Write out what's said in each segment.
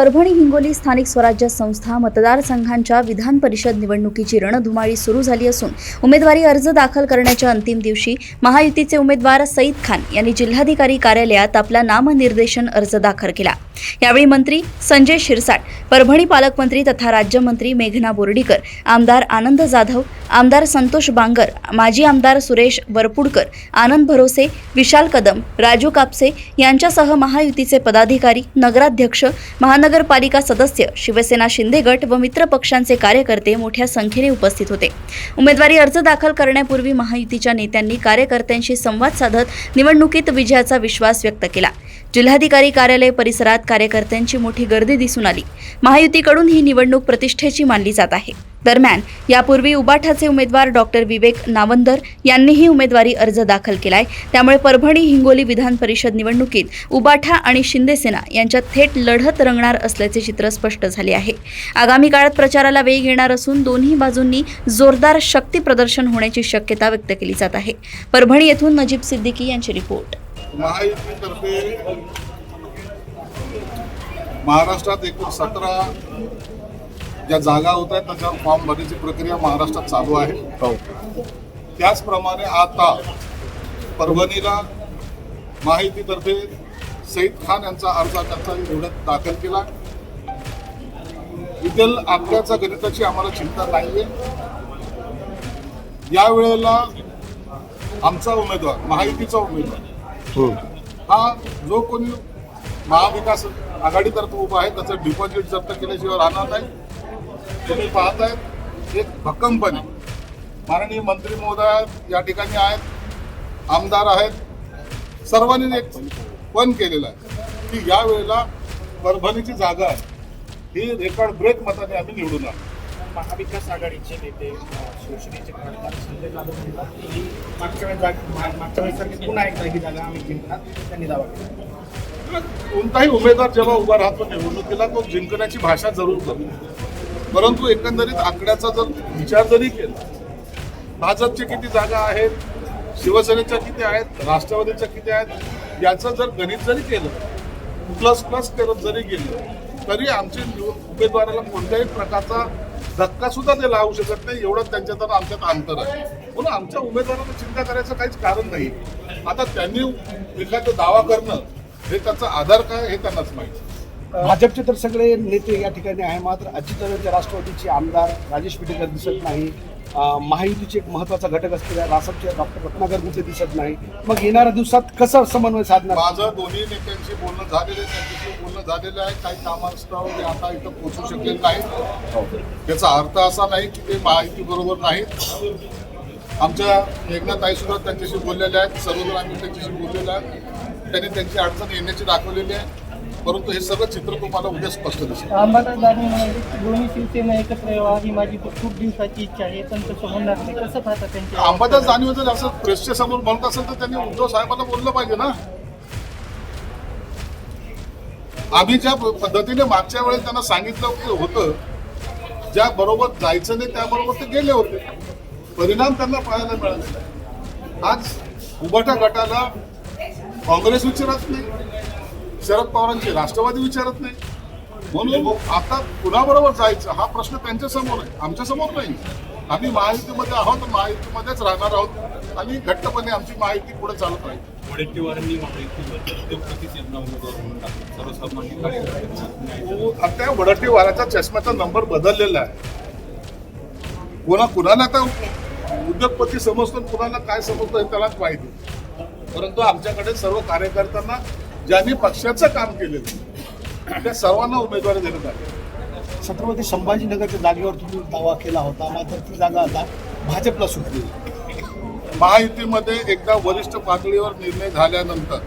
परभणी हिंगोली स्थानिक स्वराज्य संस्था मतदारसंघांच्या विधान परिषद निवडणुकीची रणधुमाळी सुरू झाली असून उमेदवारी अर्ज दाखल करण्याच्या अंतिम दिवशी महायुतीचे उमेदवार सईद खान यांनी जिल्हाधिकारी कार्यालयात आपला नामनिर्देशन अर्ज दाखल केला। यावेळी मंत्री संजय शिरसाट, परभणी पालकमंत्री तथा राज्यमंत्री मेघना बोर्डीकर, आमदार आनंद जाधव, आमदार संतोष बांगर, माजी आमदार सुरेश वरपुडकर, आनंद भरोसे, विशाल कदम, राजू कापसे यांच्यासह महायुतीचे पदाधिकारी, नगराध्यक्ष, महानगरपालिका सदस्य, शिवसेना शिंदे गट व मित्र पक्षांचे कार्यकर्ते मोठ्या संख्येने उपस्थित होते। उमेदवारी अर्ज दाखल करण्यापूर्वी महायुतीच्या नेत्यांनी कार्यकर्त्यांशी संवाद साधत निवडणुकीत विजयाचा विश्वास व्यक्त केला। जिल्हाधिकारी कार्यालय परिसरात कार्यकर्त्यांची मोठी गर्दी दिसून आली। महायुतीकडून ही निवडणूक प्रतिष्ठेची मानली जात आहे। दरम्यान यापूर्वी उबाठाचे उमेदवार डॉक्टर विवेक नावंदर यांनीही उमेदवारी अर्ज दाखल केलाय। त्यामुळे परभणी हिंगोली विधान परिषद निवडणुकीत उबाठा आणि शिंदेसेना यांच्यात थेट लढत रंगणार असल्याचे चित्र स्पष्ट झाले आहे। आगामी काळात प्रचाराला वेग येणार असून दोन्ही बाजूंनी जोरदार शक्ती प्रदर्शन होण्याची शक्यता व्यक्त केली जात आहे। परभणी येथून नजीब सिद्दीकी यांची रिपोर्ट। महायुतीतर्फे महाराष्ट्रात एकूण 17 ज्या जागा होत आहेत त्याच्यावर फॉर्म भरण्याची प्रक्रिया महाराष्ट्रात चालू आहे। त्याचप्रमाणे आता परभणीला महायुतीतर्फे सईद खान यांचा अर्ज त्यांचा निवडणूक दाखल केला। इथील आकड्याचा गणिताची आम्हाला चिंता नाहीये। यावेळेला आमचा उमेदवार महायुतीचा उमेदवार हा जो कोणी महाविकास आघाडीतर्फे उभा आहे त्याचं डिपॉझिट जप्त केल्याशिवाय राहणार नाही। तुम्ही पाहताय एक भक्कमपणे माननीय मंत्री महोदय या ठिकाणी आहेत, आमदार आहेत, सर्वांनी एक पण केलेला आहे की यावेळेला परभणीची जागा ही रेकॉर्ड ब्रेक मताने आम्ही निवडून आलो। महाविकास आघाडीचे नेते शिवसेनेचे खासदार संजय जाधव म्हणतात की मागच्या वेळेसारखी पुन्हा एकदा ही जागा आम्ही जिंकणार, त्यांनी दावा केला। कोणताही उमेदवार जेव्हा उभा राहतो निवडणुकीला तो जिंकण्याची भाषा जरूर करतो, परंतु एकंदरीत आकड्याचा जर विचार जरी केला, भाजपचे किती जागा आहेत, शिवसेनेच्या किती आहेत, राष्ट्रवादीच्या किती आहेत, याचं जर गणित जरी केलं, प्लस करत जरी गेलं तरी आमचे उमेदवाराला कोणत्याही प्रकारचा धक्का सुद्धा ते लावू शकत नाही, एवढं त्यांच्यात आणि आमच्यात अंतर आहे। म्हणून आमच्या उमेदवाराला चिंता करायचं काहीच कारण नाही। आता त्यांनी एखादा दावा करणं हे त्याचा आधार काय हे त्यांनाच माहिती। भाजपचे तर सगळे नेते या ठिकाणी आहे, मात्र अजितदादांच्या राष्ट्रवादीचे आमदार राजेश पिटेकर दिसत नाही। महायुतीचे एक महत्वाचा घटक असलेल्या रासपचे डॉक्टर रत्नाकर गुटे दिसत नाही। मग येणाऱ्या दिवसात कसं समन्वय साधणार? माझं दोन्ही नेत्यांशी बोलणं झालेलं आहे, त्यांच्याशी बोलणं झालेलं आहे। काही कामास्तव ते आता इथं पोहोचू शकेल नाही, त्याचा अर्थ असा नाही की ते महायुती बरोबर नाहीत। आमच्या मेघनाताई सुद्धा त्यांच्याशी बोललेल्या आहेत, सर्वजण आम्ही त्यांच्याशी बोललेलो आहे। त्यांनी त्यांची अडचण येण्याची दाखवलेली आहे, परंतु हे सगळं चित्र तुम्हाला उद्या स्पष्ट दिसेल। अंबादासदारांनी म्हणाले दोन्ही शिवसेना एकत्र यावा ही माझी खूप दिवसाची इच्छा आहे, पण तसं होणार नाही। कसं पाहता त्यांच्या अंबादास दानवे जर असं प्रेसच्या समोर म्हणत असेल तर त्यांनी उद्धव साहेबांना बोललं पाहिजे ना। आम्ही ज्या पद्धतीने मागच्या वेळेस त्यांना सांगितलं होतं, ज्या बरोबर जायचं नाही त्याबरोबर ते गेले होते, परिणाम त्यांना पाहायला मिळालेला आहे। आज उबाठा गटाला काँग्रेस विचारत नाही, शरद पवारांची राष्ट्रवादी विचारत नाही, म्हणून आता कुणाबरोबर जायचं हा प्रश्न त्यांच्या समोर आहे, आमच्या समोर नाही। आम्ही महायुतीमध्ये आहोत, महायुतीमध्येच राहणार आहोत आणि घट्टपणे आमची महायुती पुढे चालत राहील। आता वडट्टीवाराचा चष्म्याचा नंबर बदललेला आहे। कुणाला आता उद्योगपती समजतो, कुणाला काय समजतं हे त्यालाच माहिती, परंतु आमच्याकडे सर्व कार्यकर्त्यांना ज्यांनी पक्षाचं काम केलेलं त्या सर्वांना उमेदवारी देण्यात आली। छत्रपती संभाजीनगरच्या जागेवर तुम्ही दावा केला होता, मात्र ती जागा आता भाजपला सुटली। महायुतीमध्ये एकदा वरिष्ठ पातळीवर निर्णय झाल्यानंतर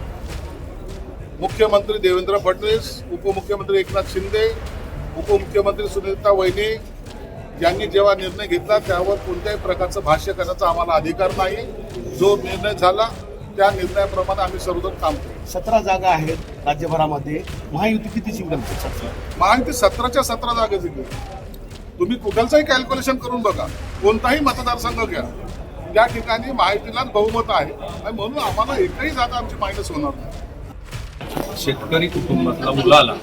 मुख्यमंत्री देवेंद्र फडणवीस, उपमुख्यमंत्री एकनाथ शिंदे, उपमुख्यमंत्री सुनीता वहिनी यांनी जेव्हा निर्णय घेतला त्यावर कोणत्याही प्रकारचं भाष्य करण्याचा आम्हाला अधिकार नाही। जो निर्णय झाला त्या निर्णयाप्रमाणे आम्ही सर्वजण काम करू। 17 जागा आहेत राज्यभरामध्ये, महायुती किती जिंकल? महायुती 17च्या 17 जागा जिंकली। तुम्ही कुठलंही कॅल्क्युलेशन करून बघा, कोणताही मतदारसंघ घ्या, त्या ठिकाणी महायुतीलाच बहुमत आहे आणि म्हणून आम्हाला एकही जागा आमची मायनस होणार नाही। शेतकरी कुटुंबातला मुलाला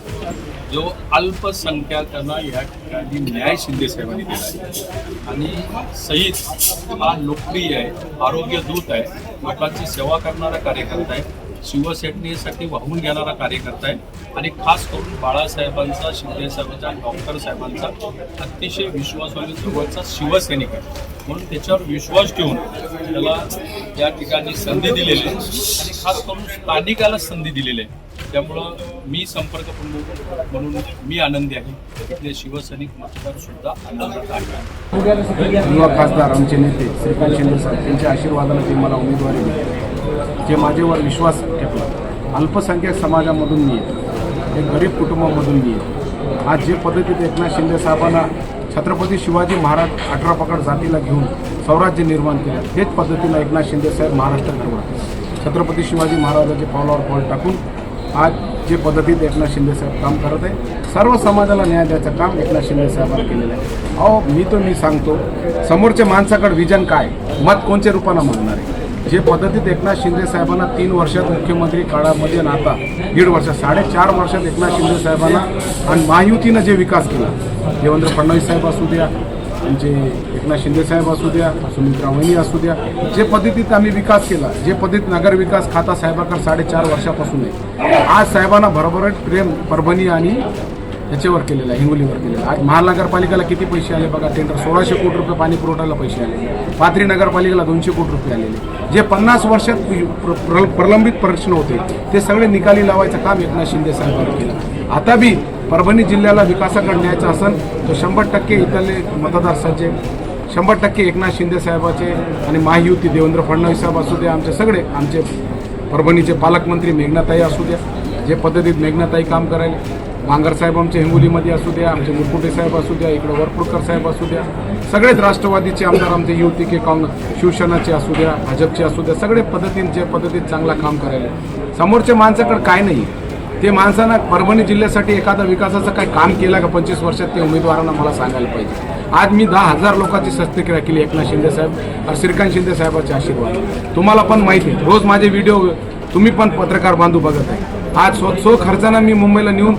जो अल्पसंख्याकांना या ठिकाणी न्याय शिंदे साहेबांनी दिला आहे आणि सईद हा लोकप्रिय आहे, आरोग्य दूत आहे, लोकांची सेवा करणारा कार्यकर्ता आहे, शिवसेनेसाठी वाहून घेणारा कार्यकर्ता आहे आणि खास करून बाळासाहेबांचा, शिंदे साहेबांचा, डॉक्टर साहेबांचा अतिशय विश्वासाने जवळचा शिवसैनिक आहे. म्हणून त्याच्यावर विश्वास ठेवून त्याला या ठिकाणी संधी दिलेली आहे आणि खास करून स्थानिकाला संधी दिलेली आहे. त्यामुळं मी संपर्क प्रमुख म्हणून मी आनंदी आहे. इथले शिवसैनिक मतदार सुद्धा आनंदात आहे. युवा खासदार आमचे नेते श्रीकांत शिंदे साहेब यांच्या आशीर्वादाने ते मला उमेदवारी मिळाली. जे माझ्यावर विश्वास ठेवला. अल्पसंख्याक समाजामधून मी आहे, एक गरीब कुटुंबामधून मी आहे. आज जे पद्धतीत एकनाथ शिंदे साहेबांना छत्रपती शिवाजी महाराज 18 पगड जातीला घेऊन स्वराज्य निर्माण केलं, तेच पद्धतीनं एकनाथ शिंदे साहेब महाराष्ट्रात ठेवला. छत्रपती शिवाजी महाराजांचे पावलावर पाऊल टाकून आज जे पद्धतीत एकनाथ शिंदे साहेब काम करत आहे, सर्व समाजाला न्याय द्यायचं काम एकनाथ शिंदे साहेबांनी केलेलं आहे. अहो मी सांगतो, समोरच्या माणसाकडे विजन काय, मत कोणत्या रूपानं मागणार आहे. जे पद्धतीत एकनाथ शिंदे साहेबांना 3 वर्षात मुख्यमंत्री काळामध्ये आणि आता 1.5 वर्ष 4.5 वर्षात एकनाथ शिंदे साहेबांना आणि महायुतीनं जे विकास केला, देवेंद्र फडणवीस साहेब असू द्या, आमचे एकनाथ शिंदे साहेब असू द्या, सुमित्रा वहिनी असू द्या, जे पद्धतीत आम्ही विकास केला, जे पद्धतीत नगर विकास खाता साहेबाकडे 4.5 वर्षापासून आहे. आज साहेबांना भरभराट प्रेम परभणी आणि याच्यावर केलेलं आहे, हिंगोलीवर केलेलं आहे. आज महानगरपालिकेला किती पैसे आले बघा, टेंडर 1600 कोटी रुपये पाणी पुरवठ्याला पैसे आले. पाथरी नगरपालिकेला 200 कोटी रुपये आलेले. जे 50 वर्षात प्रलंबित प्रश्न होते ते सगळे निकाली लावायचं काम एकनाथ शिंदे साहेबांनी केलं. आता बी परभणी जिल्ह्याला विकासाकडे न्यायचं असेल तर 100% इथले मतदारसंघाचे 100% एकनाथ शिंदे साहेबाचे आणि महायुती देवेंद्र फडणवीस साहेब असू द्या, आमचे परभणीचे पालकमंत्री मेघनाताई असू द्या, जे पद्धतीत मेघनाताई काम करायला, बांगर साहेब आमचे हिंगोलीमध्ये असू द्या, आमचे मुरकुटे साहेब असू द्या, इकडे वरपुडकर साहेब असू द्या, सगळेच राष्ट्रवादीचे आमदार आमचे युती के काँग्रेस शिवसेनाचे असू द्या, भाजपचे असू द्या, सगळे पद्धतीने पद्धतीत चांगला काम करायला. समोरच्या माणसाकडे काय नाही, ते माणसानं परभणी जिल्ह्यासाठी एखादा विकासाचं काय काम केलं का 25 वर्षात ते उमेदवारांना मला सांगायला पाहिजे. आज मी 10,000 लोकांची शस्त्रक्रिया केली एकनाथ शिंदे साहेब आणि श्रीकांत शिंदे साहेबांचे आशीर्वाद. तुम्हाला पण माहिती आहे, रोज माझे व्हिडिओ तुम्ही पण पत्रकार बांधू बघत आहे. आज खर्चानं मी मुंबईला नेऊन